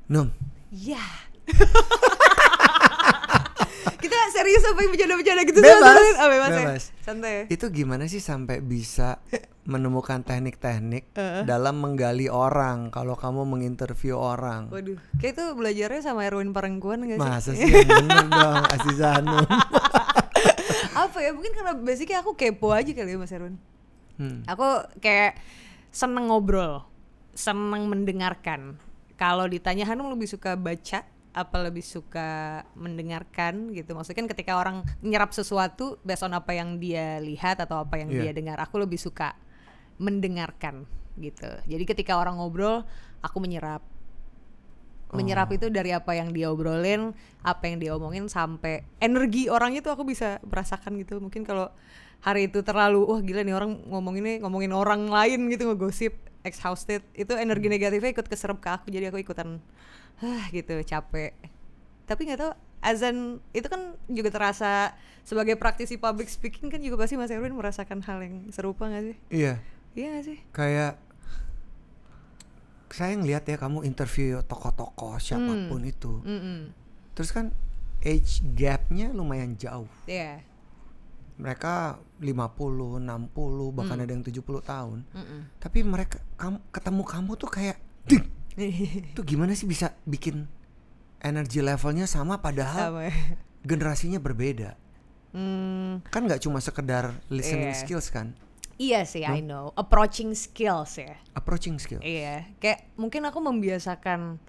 Num. Ya. Kita serius apa yang bercanda-bercanda gitu? Bebas. Santai. Itu gimana sih sampai bisa menemukan teknik-teknik dalam menggali orang kalau kamu menginterview orang? Waduh, kayak itu belajarnya sama Erwin Parengkuan gak sih? Masa sih yang bener dong, Aziza Hanum. Apa ya, mungkin karena basicnya aku kepo aja kali ya Mas Erwin. Aku kayak seneng ngobrol, seneng mendengarkan. Kalau ditanya Hanum lebih suka baca apa lebih suka mendengarkan gitu. Maksudnya kan ketika orang nyerap sesuatu based on apa yang dia lihat atau apa yang dia dengar, aku lebih suka mendengarkan gitu. Jadi ketika orang ngobrol, aku menyerap itu dari apa yang dia obrolin, apa yang dia omongin, sampai energi orangnya tuh aku bisa merasakan gitu. Mungkin kalau hari itu terlalu wah gila nih orang ngomongin orang lain gitu, ngegosip exhausted, itu energi negatifnya ikut keserap ke aku, jadi aku ikutan gitu capek. Tapi nggak tahu, azan itu kan juga terasa sebagai praktisi public speaking kan juga pasti Mas Erwin merasakan hal yang serupa nggak sih? Iya nggak sih? Kayak saya ngeliat ya kamu interview tokoh-tokoh siapapun itu, terus kan age gapnya lumayan jauh. Iya. Mereka 50, 60, bahkan ada yang 70 tahun. Tapi mereka ketemu kamu tuh kayak tuh gimana sih bisa bikin energi levelnya sama padahal generasinya berbeda. Kan gak cuma sekedar listening skills kan. Iya sih, I know. Approaching skills ya. Approaching skills. Iya, kayak mungkin aku membiasakan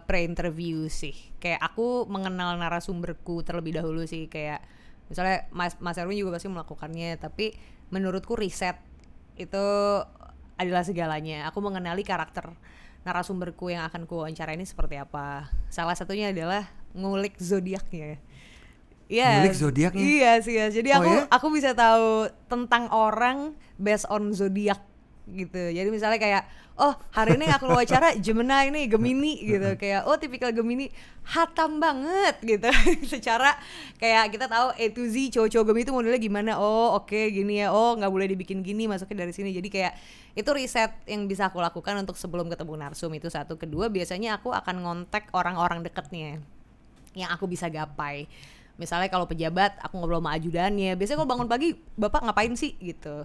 pre-interview sih. Kayak aku mengenal narasumberku terlebih dahulu sih. Kayak misalnya Mas Erwin juga pasti melakukannya, tapi menurutku riset itu adalah segalanya. Aku mengenali karakter narasumberku yang akan ku wawancara ini seperti apa. Salah satunya adalah ngulik zodiaknya. Ngulik zodiaknya? Iya sih. Jadi aku bisa tahu tentang orang based on zodiak gitu. Jadi misalnya kayak hari ini aku wawancara Gemini nih, Gemini gitu. Kayak tipikal Gemini hatam banget gitu. Secara kayak kita tahu A to Z cowok-cowok Gemini itu modelnya gimana. Oke, gini ya. Nggak boleh dibikin gini, masuknya dari sini. Jadi kayak itu riset yang bisa aku lakukan untuk sebelum ketemu narsum, itu satu. Kedua, biasanya aku akan ngontek orang-orang dekatnya yang aku bisa gapai. Misalnya kalau pejabat, aku ngobrol sama ajudannya. Biasanya kalau bangun pagi, Bapak ngapain sih gitu.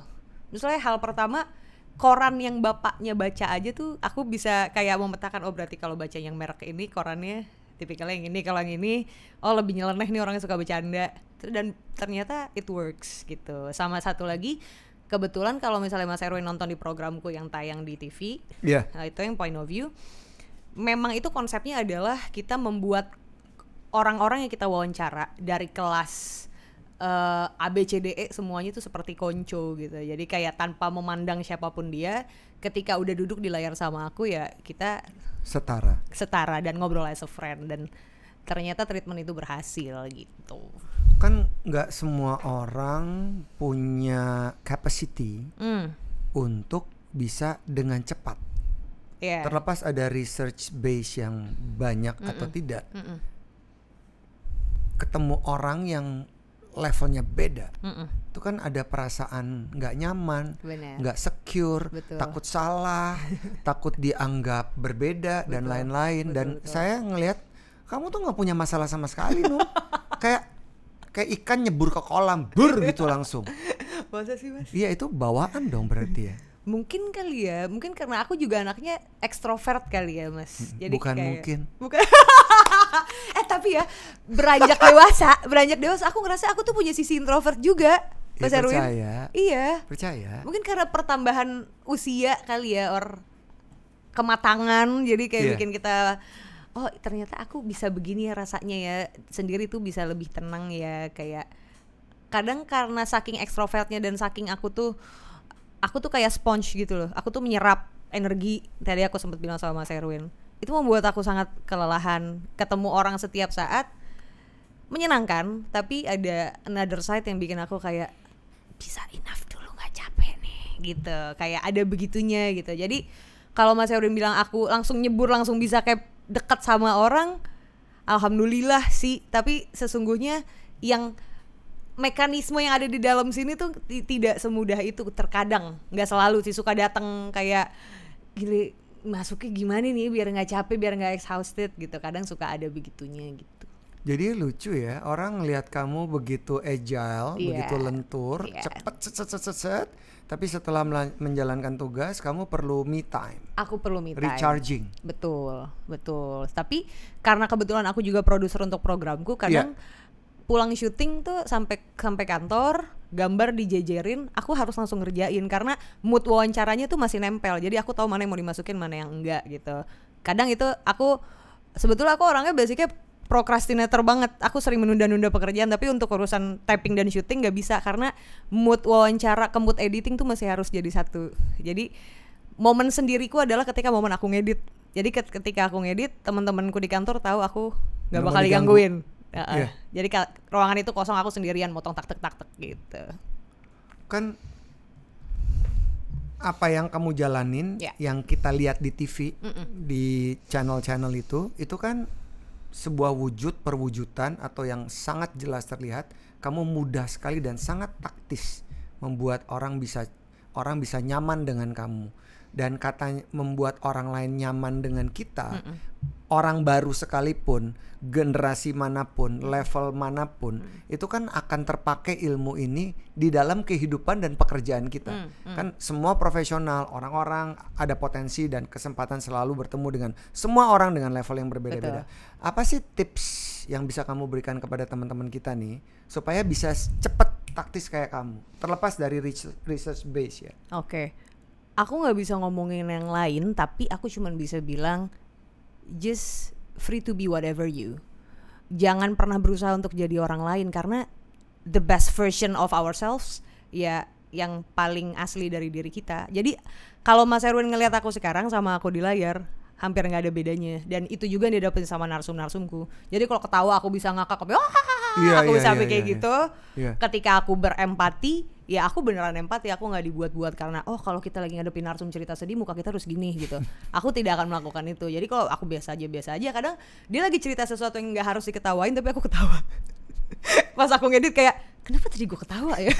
Misalnya hal pertama, koran yang bapaknya baca aja tuh aku bisa kayak memetakan, berarti kalau baca yang merek ini korannya tipikalnya yang ini, kalau yang ini lebih nyeleneh nih orangnya suka bercanda. Dan ternyata it works gitu. Sama satu lagi, kebetulan kalau misalnya Mas Erwin nonton di programku yang tayang di TV, itu yang Point of View, memang itu konsepnya adalah kita membuat orang-orang yang kita wawancara dari kelas ABCDE semuanya itu seperti konco gitu. Jadi kayak tanpa memandang siapapun dia, ketika udah duduk di layar sama aku ya kita setara dan ngobrol as a friend, dan ternyata treatment itu berhasil gitu. Kan nggak semua orang punya capacity untuk bisa dengan cepat. Terlepas ada research base yang banyak atau tidak, ketemu orang yang levelnya beda, itu kan ada perasaan nggak nyaman, nggak secure, takut salah, takut dianggap berbeda dan lain-lain. Dan saya ngelihat kamu tuh nggak punya masalah sama sekali, Num. kayak ikan nyebur ke kolam, gitu langsung. Masa sih, Mas? Iya, itu bawaan dong berarti ya. Mungkin kali ya, mungkin karena aku juga anaknya ekstrovert kali ya, Mas. Jadi bukan. Tapi ya beranjak dewasa aku ngerasa aku tuh punya sisi introvert juga, Mas Erwin. Iya. Percaya. Mungkin karena pertambahan usia kali ya, kematangan, jadi kayak bikin kita ternyata aku bisa begini ya rasanya ya, sendiri tuh bisa lebih tenang ya. Kayak kadang karena saking ekstrovertnya dan saking aku tuh kayak sponge gitu loh. Aku tuh menyerap energi. Tadi aku sempat bilang sama Mas Erwin, itu membuat aku sangat kelelahan. Ketemu orang setiap saat menyenangkan, tapi ada another side yang bikin aku kayak bisa enough dulu, gak capek nih gitu. Kayak ada begitunya gitu. Jadi kalau Mas Erwin bilang aku langsung nyebur, langsung bisa kayak dekat sama orang, alhamdulillah sih. Tapi sesungguhnya yang mekanisme yang ada di dalam sini tuh tidak semudah itu. Terkadang, nggak selalu sih, suka datang kayak gile, masuknya gimana nih biar nggak capek, biar nggak exhausted gitu. Kadang suka ada begitunya gitu. Jadi lucu ya, orang lihat kamu begitu agile, begitu lentur, cepet set. Tapi setelah menjalankan tugas, kamu perlu me time. Aku perlu me time. Recharging. Betul. Tapi karena kebetulan aku juga produser untuk programku, kadang pulang syuting tuh sampai kantor, gambar dijejerin, aku harus langsung ngerjain karena mood wawancaranya tuh masih nempel. Jadi aku tahu mana yang mau dimasukin, mana yang enggak gitu. Kadang itu sebetulnya aku orangnya basicnya prokrastinator banget. Aku sering menunda-nunda pekerjaan, tapi untuk urusan typing dan syuting nggak bisa karena mood wawancara ke mood editing tuh masih harus jadi satu. Jadi momen sendiriku adalah ketika momen aku ngedit. Jadi ketika aku ngedit, teman-temanku di kantor tahu aku nggak bakal digangguin. Jadi ruangan itu kosong, aku sendirian motong tak gitu. Kan apa yang kamu jalanin, yang kita lihat di TV, di channel-channel itu kan sebuah perwujudan atau yang sangat jelas terlihat. Kamu mudah sekali dan sangat taktis membuat orang bisa nyaman dengan kamu. Dan katanya membuat orang lain nyaman dengan kita. Orang baru sekalipun, generasi manapun, level manapun, itu kan akan terpakai ilmu ini di dalam kehidupan dan pekerjaan kita. Kan semua profesional, orang-orang ada potensi dan kesempatan selalu bertemu dengan semua orang dengan level yang berbeda-beda. Apa sih tips yang bisa kamu berikan kepada teman-teman kita nih supaya bisa cepet taktis kayak kamu, terlepas dari research base ya? Oke. Aku gak bisa ngomongin yang lain, tapi aku cuma bisa bilang just free to be whatever you. Jangan pernah berusaha untuk jadi orang lain, karena the best version of ourselves ya yang paling asli dari diri kita. Jadi kalau Mas Erwin ngelihat aku sekarang sama aku di layar, hampir gak ada bedanya. Dan itu juga yang didapetin sama narsum-narsumku. Jadi kalau ketawa aku bisa ngakak, aku bisa sampai kayak gitu. Ketika aku berempati, ya aku beneran empati, aku gak dibuat-buat karena kalau kita lagi ngadepin narsum cerita sedih muka kita harus gini gitu. Aku tidak akan melakukan itu. Jadi kalau aku biasa aja, kadang dia lagi cerita sesuatu yang gak harus diketawain tapi aku ketawa. Pas aku ngedit kayak, kenapa tadi gue ketawa ya?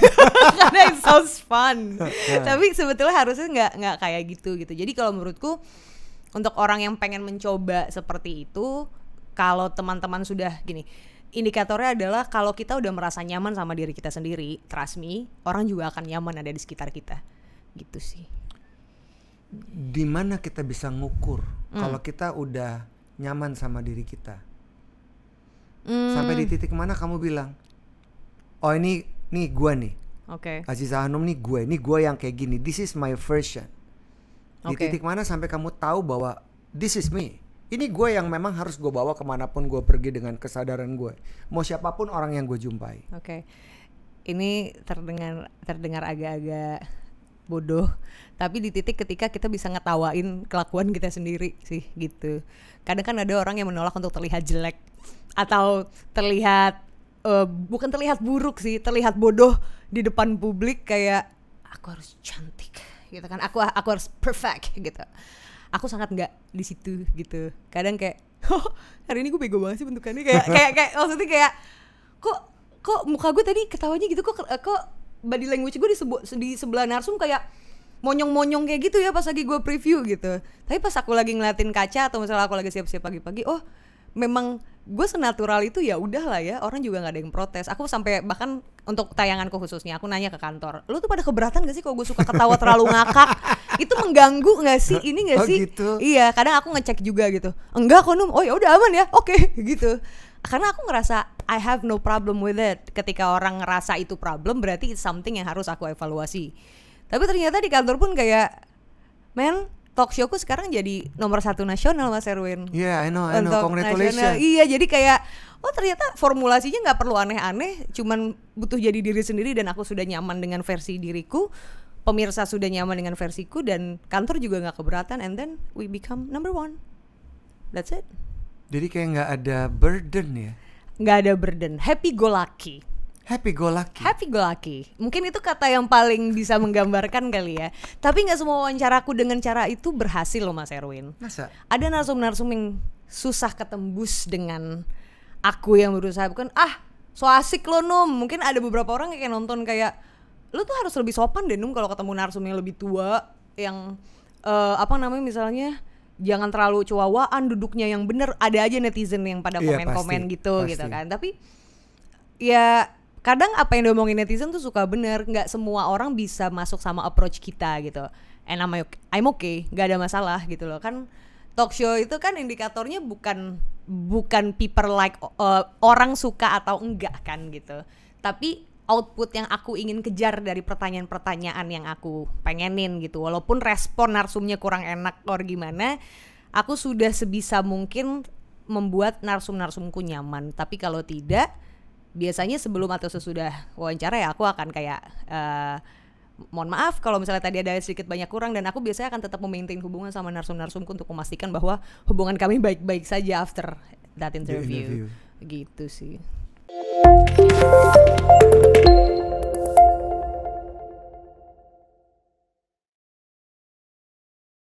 Karena it sounds fun. Tapi sebetulnya harusnya gak kayak gitu. Jadi kalau menurutku untuk orang yang pengen mencoba seperti itu, kalau teman-teman sudah gini, indikatornya adalah kalau kita udah merasa nyaman sama diri kita sendiri, trust me, orang juga akan nyaman ada di sekitar kita. Gitu sih. Di mana kita bisa ngukur kalau kita udah nyaman sama diri kita? Sampai di titik mana kamu bilang, oh ini gue nih. Oke. Aziza Hanum nih gue yang kayak gini. This is my version. Di titik mana sampai kamu tahu bahwa this is me. Ini gue yang memang harus gue bawa kemanapun gue pergi dengan kesadaran gue. Mau siapapun orang yang gue jumpai. Oke. Ini terdengar agak-agak bodoh. Tapi di titik ketika kita bisa ngetawain kelakuan kita sendiri sih gitu. Kadang kan ada orang yang menolak untuk terlihat jelek. Atau terlihat, bukan terlihat buruk sih, terlihat bodoh di depan publik kayak aku harus cantik gitu kan. Aku harus perfect gitu. Aku sangat nggak di situ gitu. Kadang kayak, hari ini gue bego banget sih bentukannya kayak maksudnya kayak kok muka gue tadi ketawanya gitu, kok body language gue di sebelah narsum kayak monyong-monyong kayak gitu ya pas lagi gue preview gitu. Tapi pas aku lagi ngeliatin kaca atau misalnya aku lagi siap-siap pagi-pagi, memang gue senatural itu, ya udahlah ya, orang juga nggak ada yang protes. Aku sampai bahkan untuk tayanganku khususnya aku nanya ke kantor, lu tuh pada keberatan gak sih kalau gue suka ketawa terlalu ngakak? Itu mengganggu nggak sih? Ini nggak sih? Gitu. Iya, kadang aku ngecek juga gitu. Enggak kok Num, ya udah aman ya, oke gitu. Karena aku ngerasa I have no problem with it. Ketika orang ngerasa itu problem, berarti it's something yang harus aku evaluasi. Tapi ternyata di kantor pun kayak, talk showku sekarang jadi nomor 1 nasional, Mas Erwin. Yeah, I know, congratulations. Iya, jadi kayak ternyata formulasinya nggak perlu aneh-aneh, cuman butuh jadi diri sendiri dan aku sudah nyaman dengan versi diriku, pemirsa sudah nyaman dengan versiku dan kantor juga nggak keberatan, and then we become number 1. That's it. Jadi kayak nggak ada burden ya? Nggak ada burden, happy go lucky. Happy go lucky. Mungkin itu kata yang paling bisa menggambarkan kali ya. Tapi gak semua wawancaraku dengan cara itu berhasil loh, Mas Erwin. Masa? Ada narsum-narsum yang susah ketembus dengan aku yang berusaha, bukan so asik lo Num. Mungkin ada beberapa orang yang kayak nonton kayak, lo tuh harus lebih sopan deh Num kalau ketemu narsum yang lebih tua, yang misalnya jangan terlalu cuawaan duduknya yang bener. Ada aja netizen yang pada komen-komen gitu kan. Tapi ya kadang apa yang diomongin netizen tuh suka bener. Nggak semua orang bisa masuk sama approach kita gitu. And I'm okay, nggak ada masalah gitu loh. Kan talk show itu kan indikatornya bukan people like orang suka atau enggak kan gitu. Tapi output yang aku ingin kejar dari pertanyaan-pertanyaan yang aku pengenin gitu. Walaupun respon narsumnya kurang enak or gimana, aku sudah sebisa mungkin membuat narsum-narsumku nyaman. Tapi kalau tidak, biasanya sebelum atau sesudah wawancara ya aku akan kayak mohon maaf kalau misalnya tadi ada sedikit banyak kurang, dan aku biasanya akan tetap memaintain hubungan sama narsum-narsumku untuk memastikan bahwa hubungan kami baik-baik saja after that interview. Gitu sih.